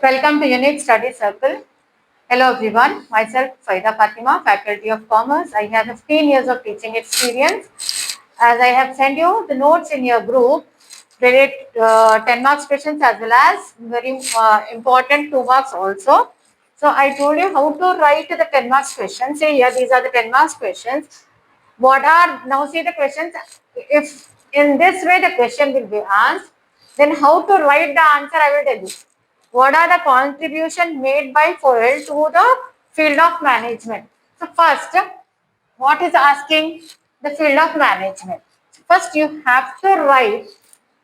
Welcome to Unique Study Circle. Hello everyone, myself Faida Fatima, Faculty of Commerce. I have 15 years of teaching experience. As I have sent you the notes in your group, relate 10 marks questions as well as very important 2 marks also. So I told you how to write the 10 marks questions. Say here, these are the 10 marks questions. What are, now see the questions, if in this way the question will be asked, then how to write the answer I will tell you. What are the contribution made by FOIL to the field of management? So first, what is asking the field of management? First you have to write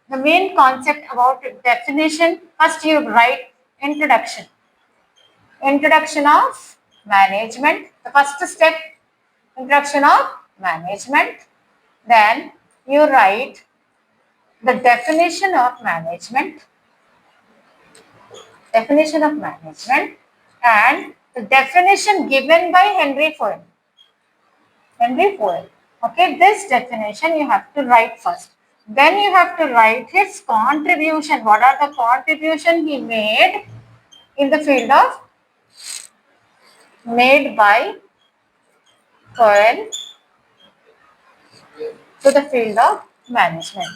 the main concept about definition. First you write introduction. Introduction of management. The first step, introduction of management. Then you write the definition of management, and the definition given by Henry Ford. Okay, this definition you have to write first. Then you have to write his contribution. What are the contribution he made in the field of made by Ford to the field of management.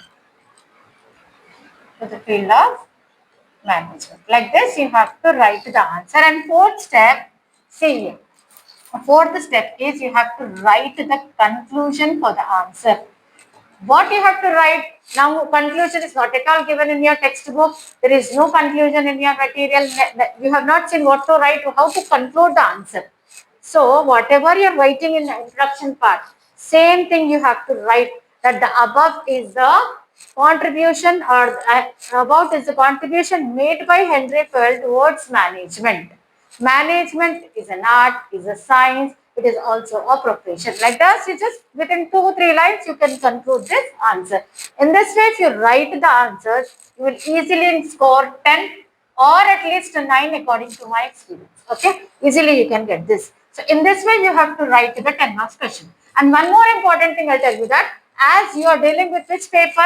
To the field of management. Like this, you have to write the answer. And fourth step, see, fourth step is you have to write the conclusion for the answer. What you have to write now, conclusion is not at all given in your textbook. There is no conclusion in your material. You have not seen what to write, how to conclude the answer. So whatever you're writing in the introduction part, same thing you have to write, that the above is the contribution, or about is the contribution made by Henry Ford towards management. Management is an art, is a science, it is also a profession. Like that, you just within 2-3 lines you can conclude this answer. In this way, if you write the answers, you will easily score 10 or at least 9 according to my experience. Okay, easily you can get this. So in this way, you have to write the 10 marks question. And one more important thing I'll tell you, that as you are dealing with which paper,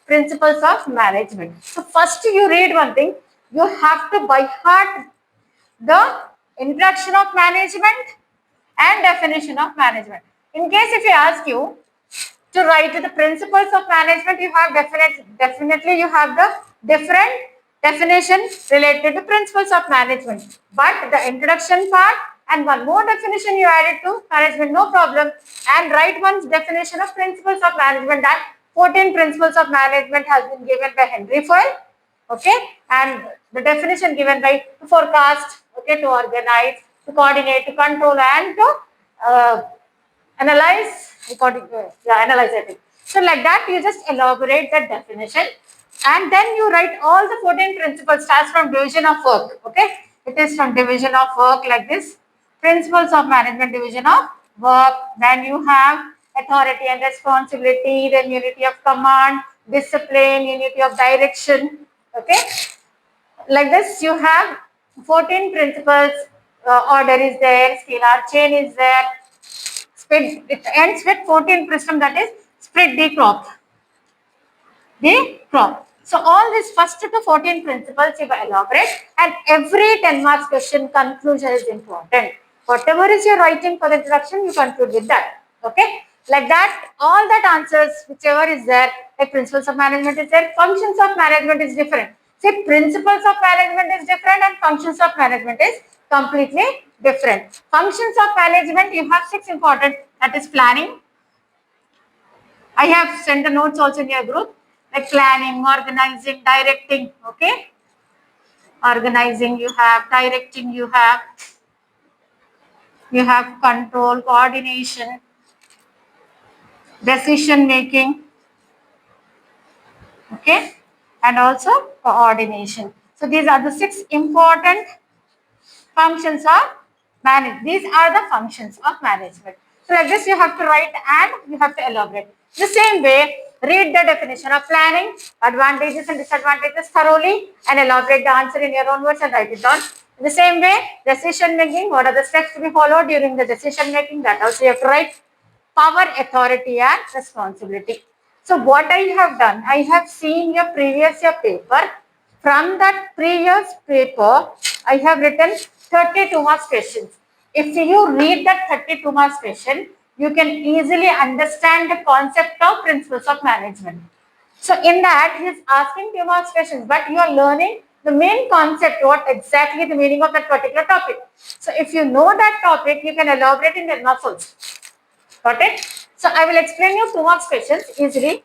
principles of management. So first you read one thing, you have to by heart the introduction of management and definition of management. In case if you ask you to write the principles of management, you have definitely you have the different definition related to principles of management. But the introduction part and one more definition you added to management, no problem. And write one definition of principles of management, that 14 principles of management has been given by Henry Ford. Okay, and the definition given by to forecast, okay, to organize, to coordinate, to control, and to analyze, analyze I think. So like that, you just elaborate that definition, and then you write all the 14 principles. Starts from division of work. Okay, it is from division of work like this. Principles of management, division of work. Then you have authority and responsibility, then unity of command, discipline, unity of direction. Okay, like this you have 14 principles. Order is there, scalar chain is there. Split, it ends with 14 prism, that is split the crop. The crop. So all these first to 14 principles you elaborate, and every 10 marks question conclusion is important. Whatever is your writing for the introduction, you conclude with that. Okay? Like that, all that answers, whichever is there, like principles of management is there, functions of management is different. See, principles of management is different and functions of management is completely different. Functions of management, you have 6 important, that is planning. I have sent the notes also in your group, like planning, organizing, directing. Okay, organizing you have, directing you have control, coordination, decision making. Okay, and also coordination. So these are the 6 important functions of management. These are the functions of management. So like this you have to write and you have to elaborate. The same way, read the definition of planning, advantages and disadvantages thoroughly, and elaborate the answer in your own words and write it down. In the same way, decision making, what are the steps to be followed during the decision making, that also you have to write. Power, authority and responsibility. So what I have done, I have seen your previous year paper. From that previous paper, I have written 32 marks questions. If you read that 32 marks question, you can easily understand the concept of principles of management. So in that, he is asking 2 marks questions, but you are learning the main concept, what exactly the meaning of that particular topic. So if you know that topic, you can elaborate in 10 marks also. Got it? So I will explain you 2 marks questions easily.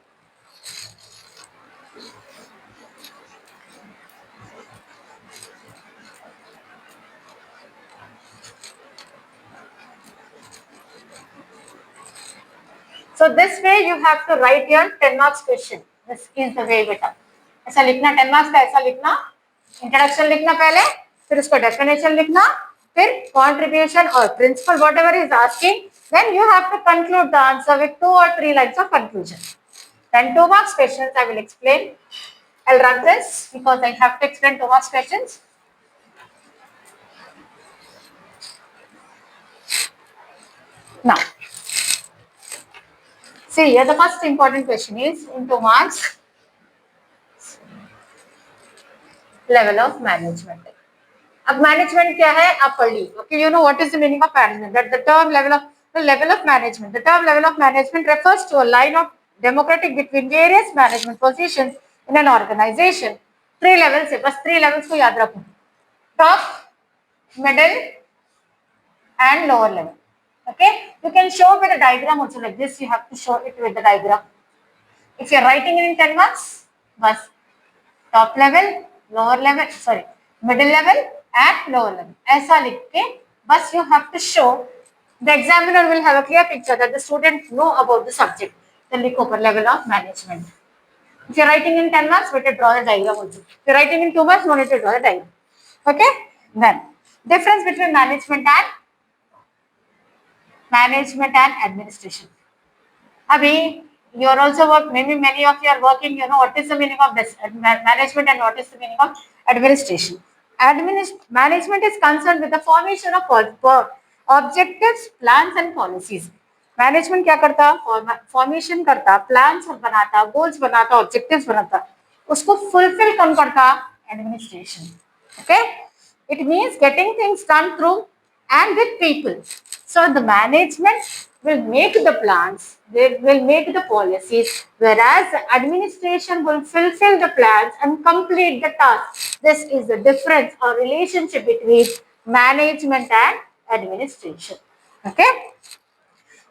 So this way you have to write your 10 marks question. This is the way बेटा. ऐसा लिखना 10 marks का ऐसा लिखना, introduction लिखना पहले, फिर उसका definition लिखना, फिर contribution or principle whatever is asking, then you have to conclude the answer with 2 or 3 lines of conclusion. Then 2 marks questions I will explain. I'll run this because I have to explain 2 marks questions. Now, see here the first important question is in 2 marks, level of management. अब management क्या है आप पढ़ लीजिए. Okay, you know what is the meaning of management. That the term level of management. The term level of management refers to a line of democratic between various management positions in an organization. 3 levels है, बस 3 levels को याद रखो. Top, middle and lower level. Okay, you can show with a diagram also like this. You have to show it with the diagram. If you are writing it in 10 marks, बस top level, lower level, sorry, middle level and lower level. ऐसा लिख के बस you have to show. The examiner will have a clear picture that the student know about the subject. Then लिखो पर level of management. If you are writing in 10 marks, better draw the diagram also. If you are writing in 2 marks, no need to draw the diagram. Okay? Then difference between management and administration. Abhi, you are also work. Maybe many of you are working. You know what is the meaning of this management and what is the meaning of administration. Management is concerned with the formation of objectives, plans and policies. Management क्या करता, formation करता, plans बनाता, goals बनाता, objectives बनाता, उसको fulfil कौन करता, administration. Okay, it means getting things done through and with people. So the management will make the plans, they will make the policies, whereas the administration will fulfill the plans and complete the task. This is the difference or relationship between management and administration. Okay?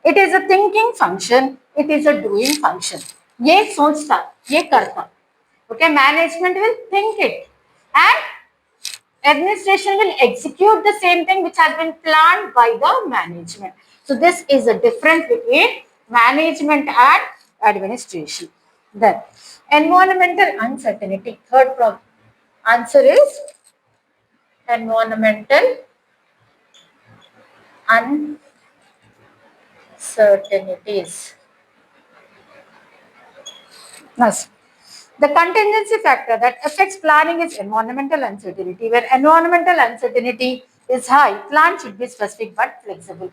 It is a thinking function, it is a doing function. ये सोचता, ये करता. Okay, management will think it and administration will execute the same thing which has been planned by the management. So this is the difference between management and administration. Then environmental uncertainty. Third problem. Answer is environmental uncertainties. Yes. The contingency factor that affects planning is environmental uncertainty. Where environmental uncertainty is high, plan should be specific but flexible.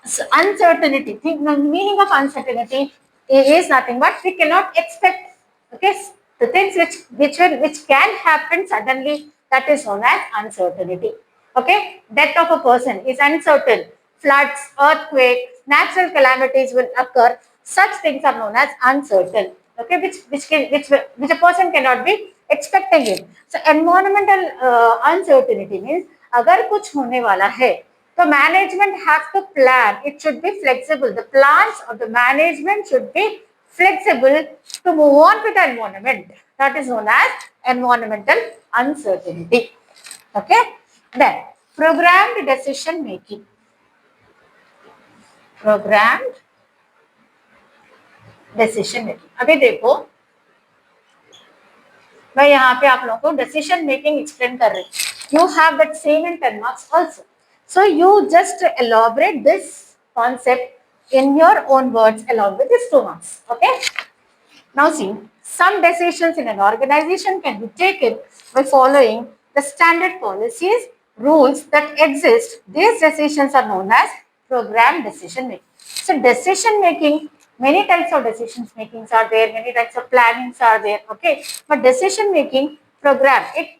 So uncertainty, the meaning of uncertainty is nothing but we cannot expect. Okay, the things which can happen suddenly, that is known as uncertainty. Okay, death of a person is uncertain. Floods, earthquakes, natural calamities will occur. Such things are known as uncertain. Okay, which a person cannot be expecting it. So environmental uncertainty means अगर कुछ होने वाला है, the management has to plan. It should be flexible. The plans of the management should be flexible to move on with the environment. That is known as environmental uncertainty. Okay. Then programmed decision making. Programmed decision making. अभी देखो, मैं यहाँ पे आप लोगों को decision making explain कर रही हूँ. You have that same in 10 marks also. So you just elaborate this concept in your own words along with these 2 marks. Okay. Now see, some decisions in an organization can be taken by following the standard policies, rules that exist. These decisions are known as programmed decision making. So decision making, many types of decision makings are there, many types of plannings are there. Okay. But decision making program, एक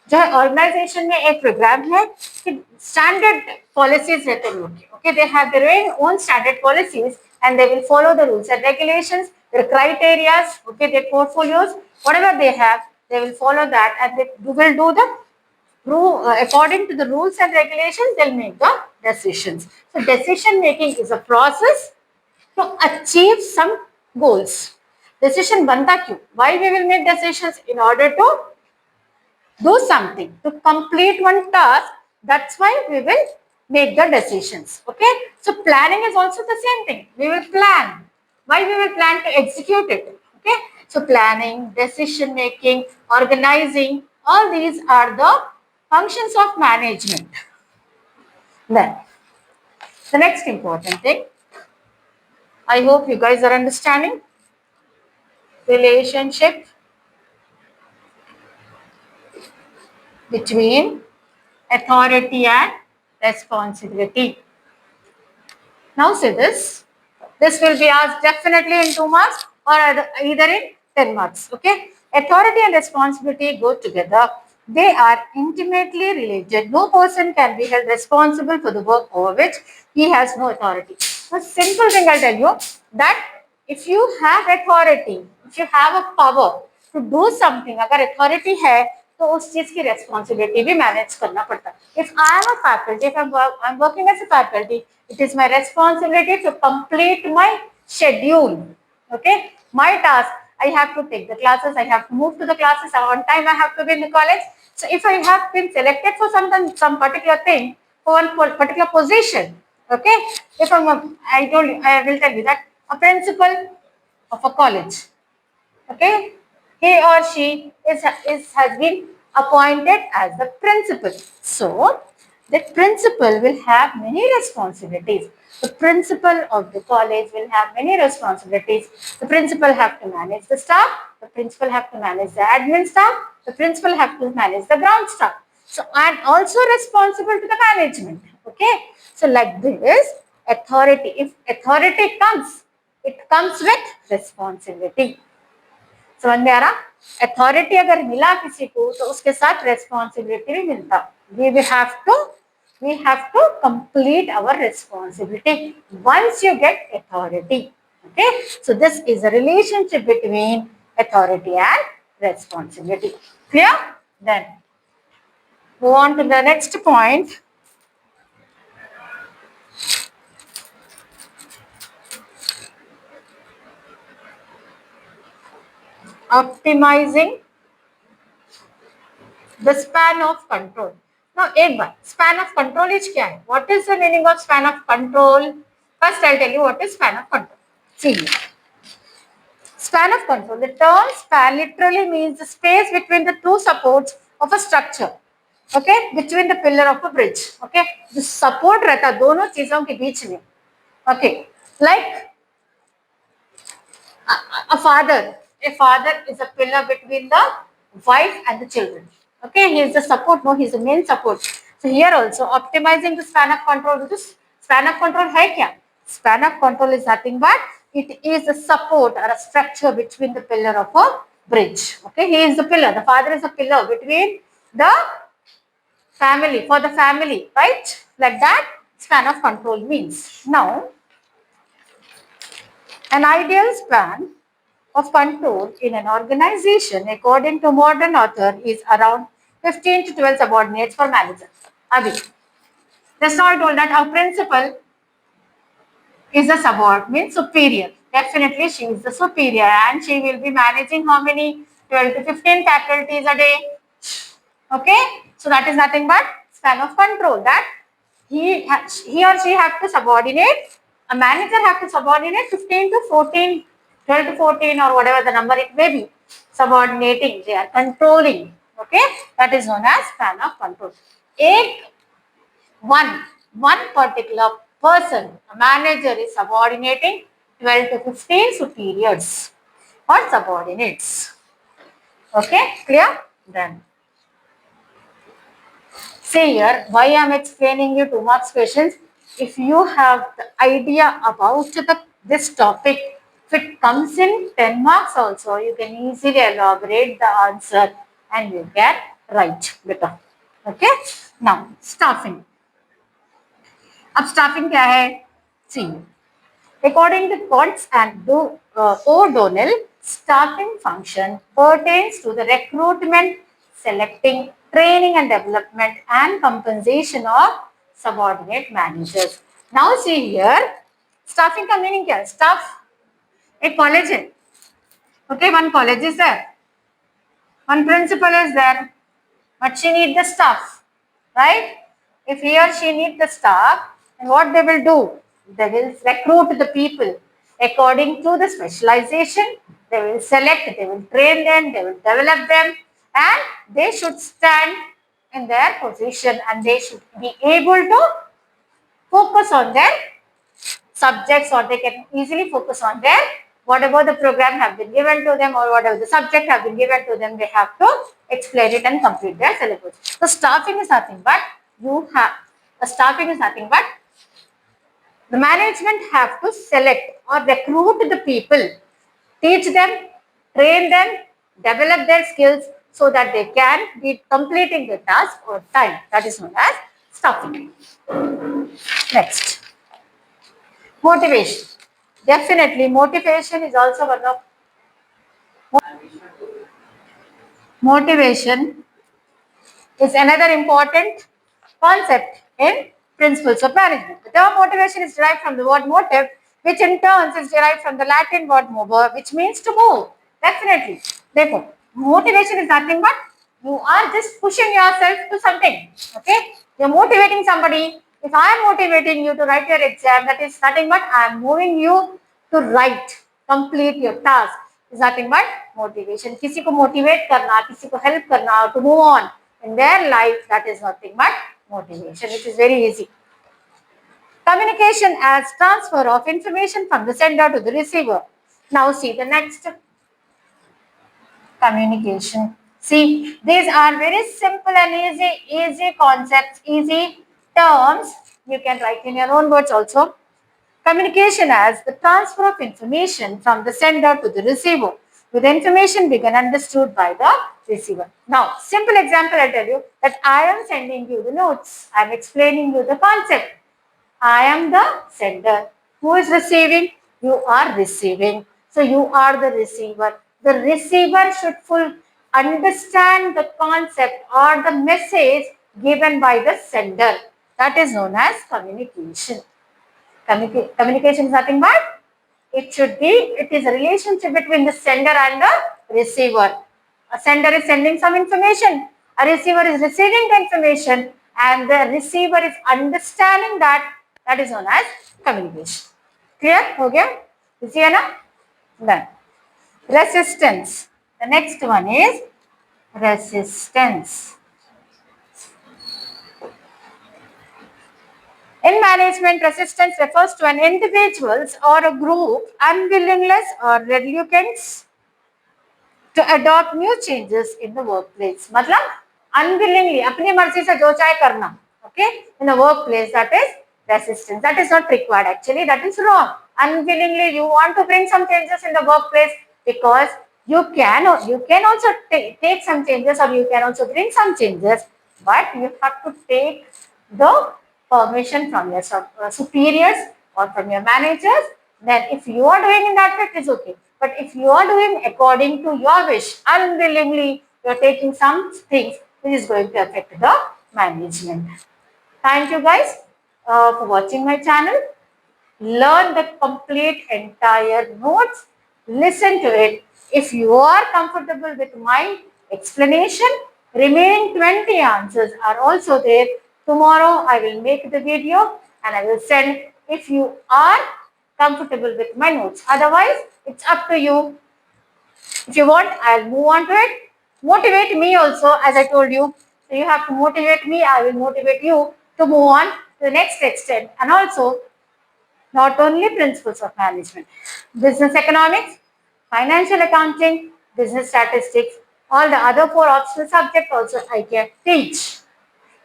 जो है organisation में एक programme है कि standard policies रहते हैं लोग के, okay, they have their own standard policies and they will follow the rules and regulations, their criterias, okay, their portfolios, whatever they have, they will follow that and they will do the according to the rules and regulations, they'll make the decisions. So decision making is a process to achieve some goals. Decision banta kyun? Why we will make decisions? In order to do something, to complete one task. That's why we will make the decisions. Okay. So planning is also the same thing. We will plan. Why we will plan to execute it? Okay. So planning, decision making, organizing, all these are the functions of management. Then the next important thing, I hope you guys are understanding, relationship between authority and responsibility. Now see this. This will be asked definitely in 2 marks or either in 10 marks. Okay. Authority and responsibility go together. They are intimately related. No person can be held responsible for the work over which he has no authority. A simple thing I'll tell you, that if you have authority, if you have a power to do something, अगर authority है तो उस चीज की responsibility भी manage करना पड़ता है. If I am a faculty, if I'm working as a faculty, it is my responsibility to complete my schedule. Okay, my task. I have to take the classes. I have to move to the classes on time. I have to be in the college. So if I have been selected for some particular thing, for one particular position, okay. If I told you, I will tell you that a principal of a college, okay, he or she has been appointed as the principal. So the principal will have many responsibilities. The principal of the college will have many responsibilities. The principal have to manage the staff. The principal have to manage the admin staff. The principal have to manage the ground staff. So and also responsible to the management. Okay. So like this, authority. If authority comes, it comes with responsibility. समझ में आ रहा? Authority अगर मिला किसी को तो उसके साथ रेस्पॉन्सिबिलिटी भी मिलता. We have to complete our responsibility once you get authority. Okay, so this is a relationship between authority and responsibility. Clear? Then move on to the next point. Optimizing the span of control. Now, एक बार span of control is क्या है? What is the meaning of span of control? First, I'll tell you what is span of control. See, span of control. The term span literally means the space between the two supports of a structure. Okay, between the pillar of a bridge. Okay, जो support रहता दोनों चीजों के बीच में. Okay, like a father. A father is a pillar between the wife and the children. Okay, he is the support. No, he is the main support. So here also optimizing the span of control. Which is span of control है क्या? Span of control is nothing but it is a support or a structure between the pillar of a bridge. Okay, he is the pillar. The father is a pillar between the family, for the family, right? Like that span of control means. Now, an ideal span of control in an organization, according to modern author, is around 15 to 12 subordinates for manager. Abhi, that's how I told that our principal is a subordinate, means superior. Definitely she is the superior and she will be managing how many? 12 to 15 faculties a day. Okay, so that is nothing but span of control, that he or she have to subordinate, a manager have to subordinate 15 to 14, 12 to 14 or whatever the number it may be. Subordinating, they are controlling. Okay, that is known as span of control. One particular person, a manager is subordinating 12 to 15 superiors or subordinates. Okay, clear? Then see here, why I am explaining you 2 marks questions. If you have the idea about this topic If it comes in 10 marks also, you can easily elaborate the answer and you can write better. Okay. Now, staffing. अब staffing क्या है? See, according to Potts and O'Donnell, staffing function pertains to the recruitment, selecting, training and development and compensation of subordinate managers. Now see here, staffing का meaning क्या है? Staff एक college है. Okay, one college is there. One principal is there, but she needs the staff, right? If he or she needs the staff, then what they will do? They will recruit the people according to the specialization. They will select, they will train them, they will develop them, and they should stand in their position and they should be able to focus on their subjects, or they can easily focus on their whatever the program have been given to them or whatever the subject have been given to them, they have to explain it and complete their syllabus. So staffing is nothing but the management have to select or recruit the people, teach them, train them, develop their skills so that they can be completing the task on time. That is known as staffing. Next. Motivation. Definitely, motivation is also one of motivation is another important concept in principles of management. The term motivation is derived from the word motive, which in turn is derived from the Latin word mover, which means to move. Definitely. Therefore, motivation is nothing but you are just pushing yourself to something. Okay? You're motivating somebody. If I am motivating you to write your exam, that is nothing but I am moving you to write, complete your task. Is nothing but motivation. किसी को motivate करना, किसी को help करना, to move on in their life, that is nothing but motivation, which is very easy. Communication as transfer of information from the sender to the receiver. Now see the next. Communication. See, these are very simple and easy concepts, easy terms. You can write in your own words also. Communication as the transfer of information from the sender to the receiver, with the information being understood by the receiver. Now, simple example I tell you that I am sending you the notes. I am explaining you the concept. I am the sender. Who is receiving? You are receiving. So you are the receiver. The receiver should understand the concept or the message given by the sender. That is known as communication. Communication is nothing but it is a relationship between the sender and the receiver. A sender is sending some information, a receiver is receiving the information, and the receiver is understanding that. That is known as communication. Clear? Okay? Easy enough? Done. Resistance. The next one is resistance. In management, resistance refers to an individual's or a group unwillingness or reluctance to adopt new changes in the workplace. मतलब unwillingly, अपनी मर्जी से जो चाहे करना. Okay? In the workplace, that is resistance. That is not required actually. That is wrong. Unwillingly, you want to bring some changes in the workplace because you can also take some changes or you can also bring some changes, but you have to take the permission from your superiors or from your managers. Then if you are doing in that way, it is okay. But if you are doing according to your wish, unwillingly, you are taking some things which is going to affect the management. Thank you guys for watching my channel. Learn the complete entire notes. Listen to it. If you are comfortable with my explanation, remaining 20 answers are also there. Tomorrow I will make the video and I will send if you are comfortable with my notes. Otherwise, it's up to you. If you want, I'll move on to it. Motivate me also, as I told you. So you have to motivate me. I will motivate you to move on to the next extent. And also, not only principles of management, business economics, financial accounting, business statistics, all the other 4 optional subjects also I can teach.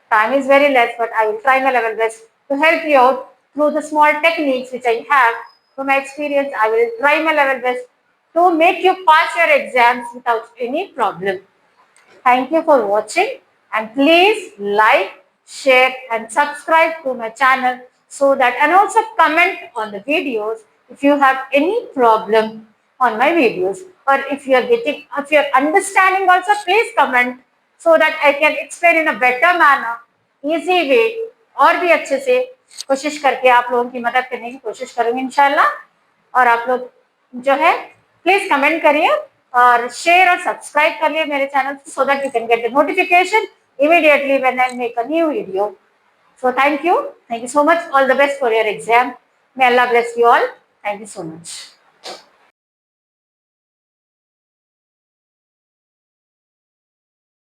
Time is very less, but I will try my level best to help you out through the small techniques which I have to my experience, I will try my level best to make you pass your exams without any problem. Thank you for watching, and please like, share and subscribe to my channel so that, and also comment on the videos if you have any problem on my videos, or if you are understanding also, please comment so that I can explain in a better manner, easy way, और भी अच्छे से कोशिश करके आप लोगों की मदद करने की कोशिश करूंगी इंशाल्लाह। और आप लोग जो है प्लीज कमेंट करिए और शेयर और सब्सक्राइब कर लिए मेरे channel so that you can get the notification immediately when I make a new video. So thank you so much, all the best for your exam. May Allah bless you all. Thank you so much.